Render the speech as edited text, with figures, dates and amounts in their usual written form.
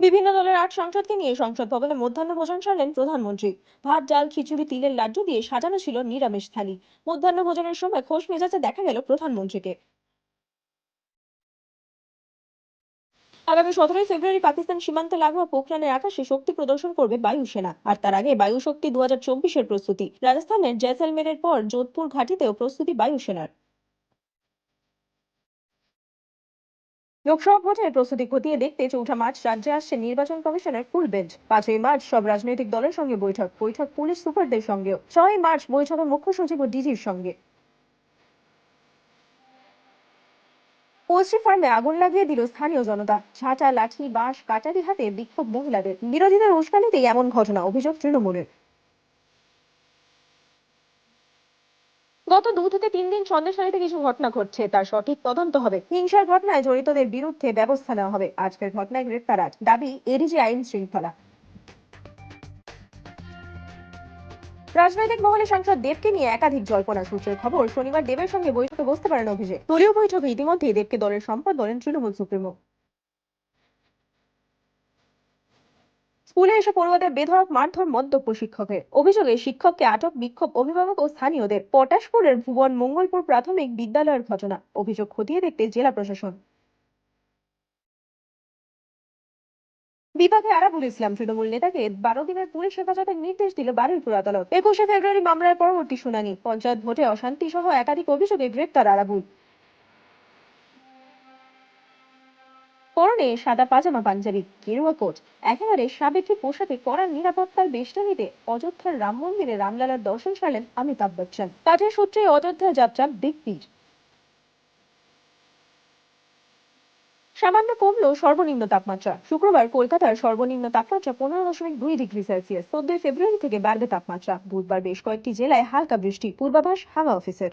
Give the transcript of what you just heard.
বিভিন্ন দলের ৮ সাংসদকে নিয়ে সংসদ ভবনে মধ্যাহ্ন ভোজন সারলেন প্রধানমন্ত্রী। ভাত, ডাল, খিচুড়ি, তিলের লাড্ডু দিয়ে সাজানো ছিল নিরামিষ থালি। মধ্যাহ্ন ভোজনের সময় খোশ মেজাজে দেখা গেল প্রধানমন্ত্রীকে। আগামী ১৭ই ফেব্রুয়ারি পাকিস্তান সীমান্তে লাগোয়া পোখরানের আকাশে শক্তি প্রদর্শন করবে বায়ুসেনা। আর তার আগে বায়ু শক্তি ২০২৪-এর প্রস্তুতি। রাজস্থানের জয়সলমেরের পর যোধপুর ঘাঁটিতেও প্রস্তুতি বায়ুসেনার। লোকসভা ভোটের প্রস্তুতি খতিয়ে দেখতে ৪ঠা মার্চ রাজ্যে আসছে নির্বাচন কমিশনের ফুল বেঞ্চ। ৫ই মার্চ সব রাজনৈতিক দলের সঙ্গে বৈঠক বৈঠক পুলিশ সুপারদের সঙ্গেও। ৬ই মার্চ বৈঠকে মুখ্য সচিব ও ডিজির সঙ্গে। পোল্ট্রি ফার্মে আগুন লাগিয়ে দিল স্থানীয় জনতা। ঝাঁটা, লাঠি, বাঁশ, কাটারি হাতে বিক্ষোভ মহিলাদের। বিরোধীদের উস্কানিতেই এমন ঘটনা, অভিযোগ তৃণমূলের। গত ২ থেকে ৩ দিন সন্দেশখালীতে কিছু ঘটনা ঘটছে, তার সঠিক তদন্ত হবে। হিংসার ঘটনায় জড়িতদের বিরুদ্ধে ব্যবস্থা নেওয়া হবে। আজকের ঘটনায় গ্রেপ্তার ৮, দাবি এডিজি আইন শৃঙ্খলা। রাজনৈতিক মহলে সাংসদ দেবকে নিয়ে একাধিক জল্পনা। সূত্রের খবর, শনিবার দেবের সঙ্গে বৈঠকে বসতে পারেন অভিষেক। দলীয় বৈঠকে ইতিমধ্যেই দেবকে দলের সম্পদ বলেন তৃণমূল সুপ্রিমো। স্কুলে এসে পড়ুয়াদের বেধড়ক মারধর মন্তব্য শিক্ষকের। অভিযোগে শিক্ষককে আটক, বিক্ষোভ অভিভাবক ও স্থানীয়দের। পটাশপুরের ভুবন মঙ্গলপুর প্রাথমিক বিদ্যালয়ের ঘটনা। অভিযোগ খতিয়ে দেখতে জেলা প্রশাসন। বিভাগে আরাবুল ইসলাম তৃণমূল নেতাকে ১২ দিনের পুলিশ হেফাজতের নির্দেশ দিল বারুইপুর আদালত। ২১শে ফেব্রুয়ারি মামলার পরবর্তী শুনানি। পঞ্চায়েত ভোটে অশান্তি সহ একাধিক অভিযোগে গ্রেপ্তার আরাবুল। পরনে সাদা পাজামা, পাঞ্জাবি, গেরুয়া কোট, একেবারে সাবেকি পোশাকে কড়া নিরাপত্তার বেষ্টনীতে অযোধ্যার রাম মন্দিরে রামলালার দর্শন সারলেন অমিতাভ বচ্চন। কাজের সূত্রে অযোধ্যা যাত্রা বিগ বির। সামান্য কমলো সর্বনিম্ন তাপমাত্রা। শুক্রবার কলকাতার সর্বনিম্ন তাপমাত্রা ১৫.২ ডিগ্রি সেলসিয়াস। ১৪ই ফেব্রুয়ারি থেকে বাড়বে তাপমাত্রা। বুধবার বেশ কয়েকটি জেলায় হালকা বৃষ্টি, পূর্বাভাস হাওয়া অফিসের।